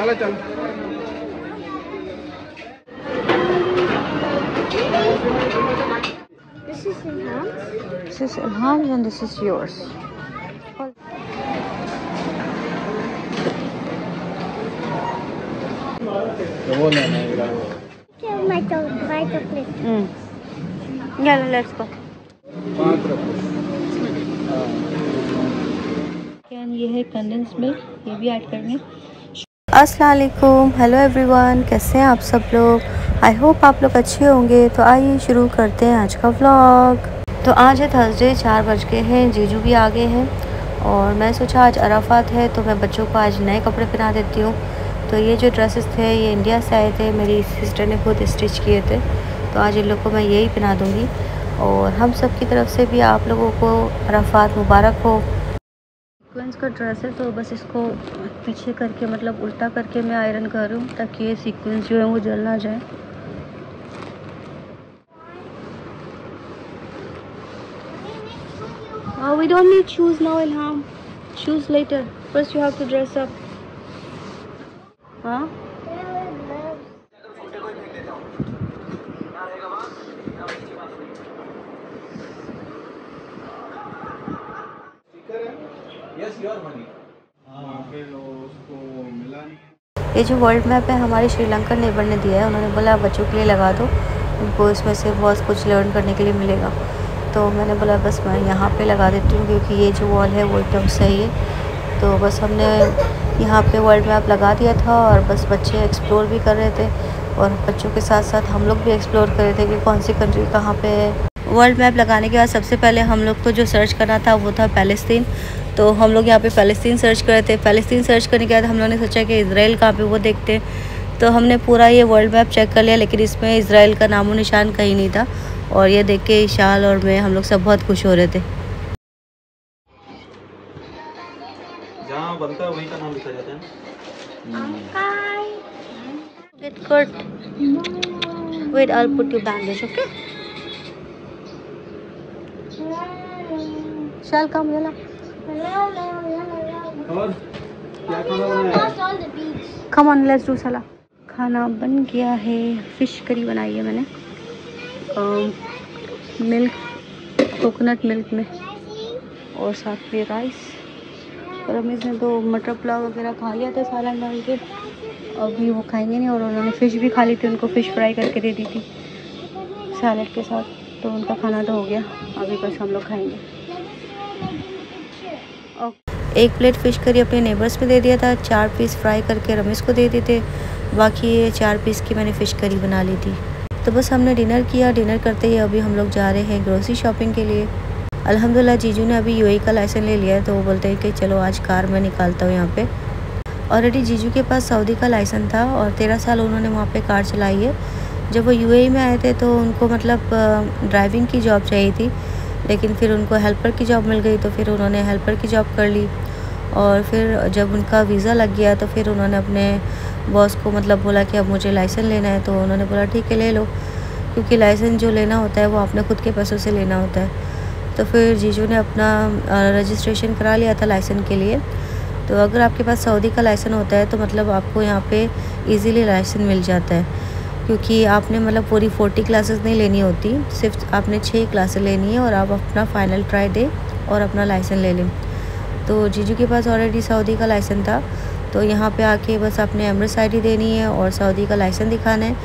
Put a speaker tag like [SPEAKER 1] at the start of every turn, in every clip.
[SPEAKER 1] चलो चल।
[SPEAKER 2] This is Ilham's and this is yours.
[SPEAKER 1] वो लेना है।
[SPEAKER 2] Yeah, let's go. ये है कंडेंस मिल्क, ये भी ऐड करनी। अस्सलाम वालेकुम, हेलो एवरीवन, कैसे हैं आप सब लोग। आई होप आप लोग अच्छे होंगे। तो आइए शुरू करते हैं आज का व्लॉग। तो आज है थर्सडे, 4 बज के हैं, जीजू भी आ गए हैं और मैं सोचा आज अराफात है तो मैं बच्चों को आज नए कपड़े पहना देती हूँ। तो ये जो ड्रेसेस थे ये इंडिया से आए थे, मेरी सिस्टर ने खुद स्टिच किए थे, तो आज इन लोग को मैं यही पहना दूँगी। और हम सब की तरफ से भी आप लोगों को अराफात मुबारक हो। सीक्वेंस का ड्रेस है तो बस इसको पीछे करके मतलब उल्टा करके मैं आयरन कर रही हूँ ताकि ये सीक्वेंस जो है वो जल ना जाए। We don't need shoes now, Ilham. Shoes later. First you have to dress up. हाँ? ये जो वर्ल्ड मैप है हमारे श्रीलंका नेबर ने दिया है, उन्होंने बोला बच्चों के लिए लगा दो, उनको इसमें से बहुत कुछ लर्न करने के लिए मिलेगा। तो मैंने बोला बस मैं यहाँ पे लगा देती हूँ क्योंकि ये जो वॉल है वो एकदम सही है। तो बस हमने यहाँ पे वर्ल्ड मैप लगा दिया था और बस बच्चे एक्सप्लोर भी कर रहे थे और बच्चों के साथ साथ हम लोग भी एक्सप्लोर कर रहे थे कि कौन सी कंट्री कहाँ पे है। वर्ल्ड मैप लगाने के बाद सबसे पहले हम लोग को जो सर्च करना था वो था पैलेस्तीन। तो हम लोग यहाँ पे पैलेस्तीन सर्च कर रहे थे। पैलेस्तीन सर्च करने के बाद हम लोगों ने सोचा कि इज़राइल कहाँ पे वो देखते। तो हमने पूरा ये वर्ल्ड मैप चेक कर लिया लेकिन इसमें इज़राइल का नामो निशान कहीं नहीं था और ये देख के इशाल और मैं हम लोग सब बहुत खुश हो रहे थे।
[SPEAKER 1] जहाँ बनता है वहीं का नाम लिखा जाता है।
[SPEAKER 2] Get cut. Wait, I'll put you bandage, okay? Shall come, Yala.
[SPEAKER 1] और क्या खाना बनाया?
[SPEAKER 2] Come on, let's do सलाद। खाना बन गया है, फिश करी बनाई है मैंने मिल्क, कोकोनट मिल्क में, और साथ में राइस। रमेश ने तो मटर पुलाव वगैरह खा लिया था सालन डाल के, अभी वो खाएंगे नहीं। और उन्होंने फ़िश भी खा ली थी, उनको फ़िश फ्राई करके दे दी थी सैलड के साथ, तो उनका खाना तो हो गया, अभी बस हम लोग खाएंगे। और एक प्लेट फ़िश करी अपने नेबर्स में दे दिया था, 4 पीस फ्राई करके रमेश को दे दिए थे, बाकी ये 4 पीस की मैंने फ़िश करी बना ली थी। तो बस हमने डिनर किया। डिनर करते ही अभी हम लोग जा रहे हैं ग्रोसरी शॉपिंग के लिए। अल्हम्दुलिल्लाह जीजू ने अभी यूएई का लाइसेंस ले लिया है, तो वो बोलते हैं कि चलो आज कार मैं निकालता हूँ यहाँ पे। ऑलरेडी जीजू के पास सऊदी का लाइसेंस था और 13 साल उन्होंने वहाँ पे कार चलाई है। जब वो यूएई में आए थे तो उनको मतलब ड्राइविंग की जॉब चाहिए थी, लेकिन फिर उनको हेल्पर की जॉब मिल गई तो फिर उन्होंने हेल्पर की जॉब कर ली। और फिर जब उनका वीज़ा लग गया तो फिर उन्होंने अपने बॉस को मतलब बोला कि अब मुझे लाइसेंस लेना है, तो उन्होंने बोला ठीक है ले लो, क्योंकि लाइसेंस जो लेना होता है वो अपने खुद के पैसों से लेना होता है। तो फिर जीजू ने अपना रजिस्ट्रेशन करा लिया था लाइसेंस के लिए। तो अगर आपके पास सऊदी का लाइसेंस होता है तो मतलब आपको यहाँ पे इजीली लाइसेंस मिल जाता है, क्योंकि आपने मतलब पूरी 40 क्लासेस नहीं लेनी होती, सिर्फ आपने 6 क्लासेस लेनी है और आप अपना फ़ाइनल ट्राई दें और अपना लाइसेंस ले लें। तो जीजू के पास ऑलरेडी सऊदी का लाइसेंस था, तो यहाँ पे आके बस आपने एमरेट्स आईडी देनी है और सऊदी का लाइसेंस दिखाना है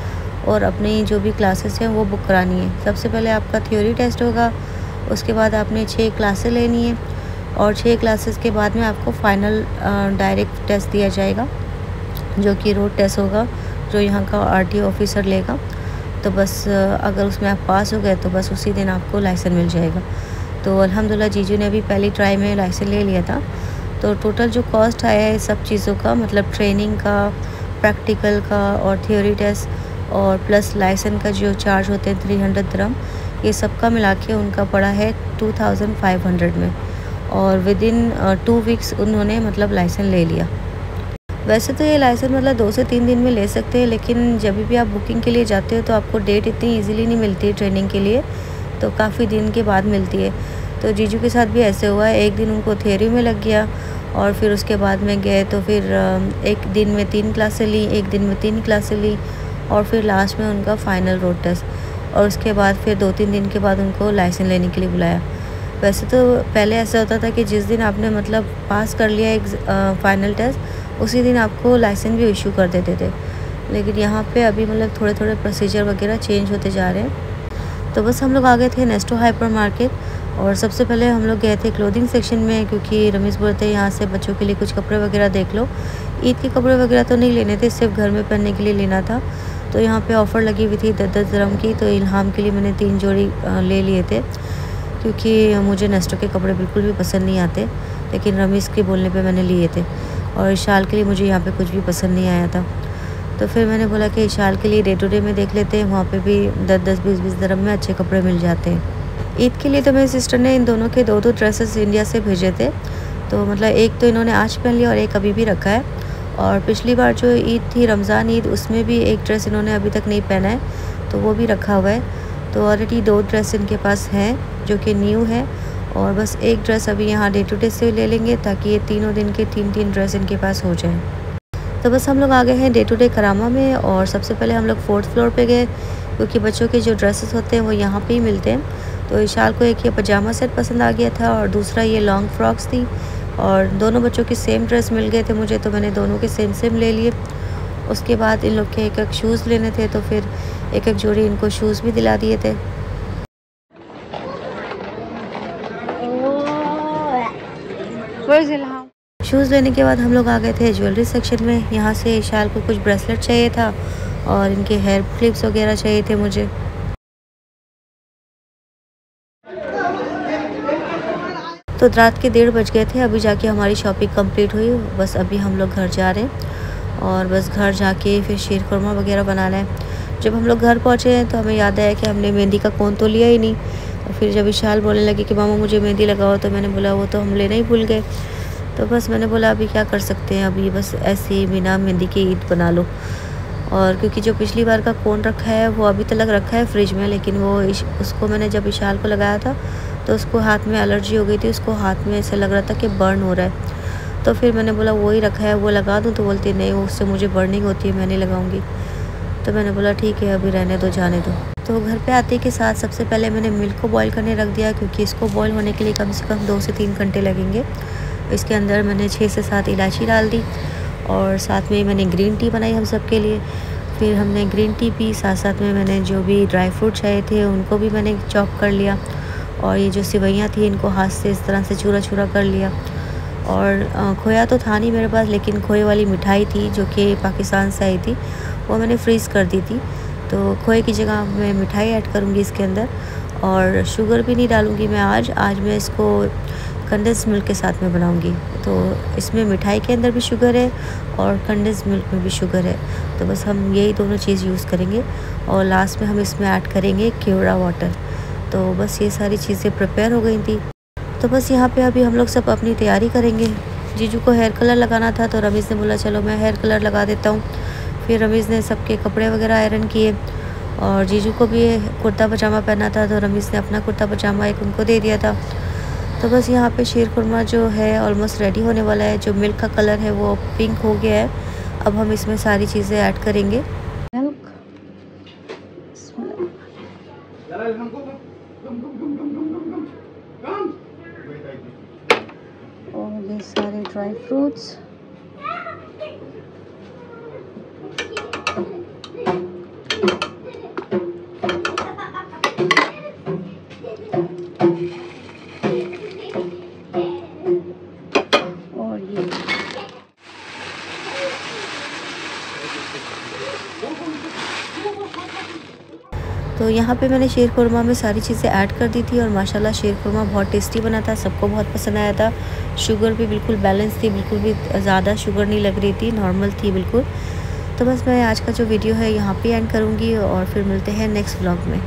[SPEAKER 2] और अपनी जो भी क्लासेस हैं वो बुक करानी है। सबसे पहले आपका थ्योरी टेस्ट होगा, उसके बाद आपने 6 क्लासेस लेनी है और 6 क्लासेस के बाद में आपको फ़ाइनल डायरेक्ट टेस्ट दिया जाएगा, जो कि रोड टेस्ट होगा, जो यहाँ का आरटीओ ऑफिसर लेगा। तो बस अगर उसमें आप पास हो गए तो बस उसी दिन आपको लाइसेंस मिल जाएगा। तो अल्हम्दुलिल्लाह जीजू ने अभी पहली ट्राई में लाइसेंस ले लिया था। तो टोटल जो कॉस्ट आया है सब चीज़ों का, मतलब ट्रेनिंग का, प्रैक्टिकल का और थ्योरी टेस्ट और प्लस लाइसेंस का जो चार्ज होते हैं 300 दिरहम, ये सब का मिला के उनका पड़ा है 2500 में। और विद इन 2 वीक्स उन्होंने मतलब लाइसेंस ले लिया। वैसे तो ये लाइसेंस मतलब 2 से 3 दिन में ले सकते हैं, लेकिन जब भी आप बुकिंग के लिए जाते हो तो आपको डेट इतनी इजीली नहीं मिलती है ट्रेनिंग के लिए, तो काफ़ी दिन के बाद मिलती है। तो जीजू के साथ भी ऐसे हुआ है, एक दिन उनको थियरी में लग गया और फिर उसके बाद में गए तो फिर एक दिन में 3 क्लासें ली, एक दिन में 3 क्लासें ली, और फिर लास्ट में उनका फ़ाइनल रोड टेस्ट, और उसके बाद फिर 2-3 दिन के बाद उनको लाइसेंस लेने के लिए बुलाया। वैसे तो पहले ऐसा होता था कि जिस दिन आपने मतलब पास कर लिया एक फ़ाइनल टेस्ट, उसी दिन आपको लाइसेंस भी इशू कर देते थे, लेकिन यहाँ पे अभी मतलब थोड़े थोड़े प्रोसीजर वगैरह चेंज होते जा रहे हैं। तो बस हम लोग आ गए थे नेस्टो हाइपर मार्केट, और सबसे पहले हम लोग गए थे क्लोथिंग सेक्शन में, क्योंकि रमेश बोलते हैं यहाँ से बच्चों के लिए कुछ कपड़े वगैरह देख लो। ईद के कपड़े वगैरह तो नहीं लेने थे, सिर्फ घर में पहनने के लिए लेना था। तो यहाँ पे ऑफ़र लगी हुई थी 10-10 दिरहम की, तो इल्हाम के लिए मैंने 3 जोड़ी ले लिए थे, क्योंकि मुझे नेस्टो के कपड़े बिल्कुल भी पसंद नहीं आते, लेकिन रमेश के बोलने पे मैंने लिए थे। और इशाल के लिए मुझे यहाँ पे कुछ भी पसंद नहीं आया था, तो फिर मैंने बोला कि इशाल के लिए डे टू डे में देख लेते हैं, वहाँ पे भी 10-10, 20-20 दिरहम में अच्छे कपड़े मिल जाते हैं। ईद के लिए तो मेरी सिस्टर ने इन दोनों के 2-2 ड्रेसेस इंडिया से भेजे थे, तो मतलब एक तो इन्होंने आज पहन लिया और एक अभी भी रखा है। और पिछली बार जो ईद थी, रमज़ान ईद, उसमें भी एक ड्रेस इन्होंने अभी तक नहीं पहना है, तो वो भी रखा हुआ है। तो ऑलरेडी 2 ड्रेस इनके पास हैं जो कि न्यू है, और बस एक ड्रेस अभी यहाँ डे टू डे से ले लेंगे, ताकि ये तीनों दिन के 3-3 ड्रेस इनके पास हो जाएँ। तो बस हम लोग आ गए हैं डे टू डे करामा में, और सबसे पहले हम लोग 4th फ्लोर पे गए, क्योंकि बच्चों के जो ड्रेसेस होते हैं वो यहाँ पे ही मिलते हैं। तो इशाल को एक ये पजामा सेट पसंद आ गया था, और दूसरा ये लॉन्ग फ्रॉक्स थी, और दोनों बच्चों की सेम ड्रेस मिल गए थे मुझे, तो मैंने दोनों के सेम सेम ले लिए। उसके बाद इन लोग के एक शूज़ लेने थे, तो फिर एक जोड़ी इनको शूज़ भी दिला दिए थे। शूज़ लेने के बाद हम लोग आ गए थे ज्वेलरी सेक्शन में। यहाँ से इशाल को कुछ ब्रेसलेट चाहिए था, और इनके हेयर क्लिप्स वगैरह चाहिए थे मुझे। तो रात के 1:30 बज गए थे, अभी जाके हमारी शॉपिंग कंप्लीट हुई। बस अभी हम लोग घर जा रहे हैं, और बस घर जाके फिर शीर खुरमा वगैरह बनाना है। जब हम लोग घर पहुँचे हैं तो हमें याद आया कि हमने मेहंदी का कोन तो लिया ही नहीं। और फिर जब इशाल बोलने लगी कि मामा मुझे मेहंदी लगाओ, तो मैंने बोला वो तो हम लेना ही भूल गए। तो बस मैंने बोला अभी क्या कर सकते हैं, अभी बस ऐसे ही बिना मेहंदी की ईद बना लो। और क्योंकि जो पिछली बार का कोन रखा है वो अभी तक रखा है फ्रिज में, लेकिन वो उसको मैंने जब इशाल को लगाया था तो उसको हाथ में एलर्जी हो गई थी, उसको हाथ में ऐसे लग रहा था कि बर्न हो रहा है। तो फिर मैंने बोला वही रखा है वो लगा दूँ, तो बोलती नहीं, वो उससे मुझे बर्निंग होती है, मैं नहीं लगाऊंगी। तो मैंने बोला ठीक है अभी रहने दो, जाने दो। तो घर पे आते के साथ सबसे पहले मैंने मिल्क को बॉईल करने रख दिया, क्योंकि इसको बॉईल होने के लिए कम से कम 2 से 3 घंटे लगेंगे। इसके अंदर मैंने 6 से 7 इलायची डाल दी, और साथ में मैंने ग्रीन टी बनाई हम सब के लिए। फिर हमने ग्रीन टी पी, साथ साथ में मैंने जो भी ड्राई फ्रूट चाहिए थे उनको भी मैंने चॉप कर लिया, और ये जो सिवैयाँ थी इनको हाथ से इस तरह से चूरा चूरा कर लिया। और खोया तो था नहीं मेरे पास, लेकिन खोए वाली मिठाई थी जो कि पाकिस्तान से आई थी, वो मैंने फ्रीज़ कर दी थी। तो खोए की जगह मैं मिठाई ऐड करूँगी इसके अंदर, और शुगर भी नहीं डालूँगी मैं आज मैं इसको कंडेंस मिल्क के साथ में बनाऊँगी। तो इसमें मिठाई के अंदर भी शुगर है और कंडेंस मिल्क में भी शुगर है, तो बस हम यही दोनों चीज़ यूज़ करेंगे। और लास्ट में हम इसमें ऐड करेंगे केवड़ा वाटर। तो बस ये सारी चीज़ें प्रिपेयर हो गई थी। तो बस यहाँ पे अभी हम लोग सब अपनी तैयारी करेंगे। जीजू को हेयर कलर लगाना था, तो रमेश ने बोला चलो मैं हेयर कलर लगा देता हूँ। फिर रमेश ने सबके कपड़े वगैरह आयरन किए, और जीजू को भी कुर्ता पजामा पहना था, तो रमेश ने अपना कुर्ता पजामा एक उनको दे दिया था। तो बस यहाँ पे शीर खुरमा जो है ऑलमोस्ट रेडी होने वाला है। जो मिल्क का कलर है वो पिंक हो गया है। अब हम इसमें सारी चीज़ें ऐड करेंगे। मिल्क, और ये सारे ड्राई फ्रूट्स, और ये तो यहाँ पे मैंने शीर खुरमा में सारी चीज़ें ऐड कर दी थी, और माशाल्लाह शीर खुरमा बहुत टेस्टी बना था, सबको बहुत पसंद आया था। शुगर भी बिल्कुल बैलेंस थी, बिल्कुल भी ज़्यादा शुगर नहीं लग रही थी, नॉर्मल थी बिल्कुल। तो बस मैं आज का जो वीडियो है यहाँ पे एंड करूँगी, और फिर मिलते हैं नेक्स्ट व्लॉग में।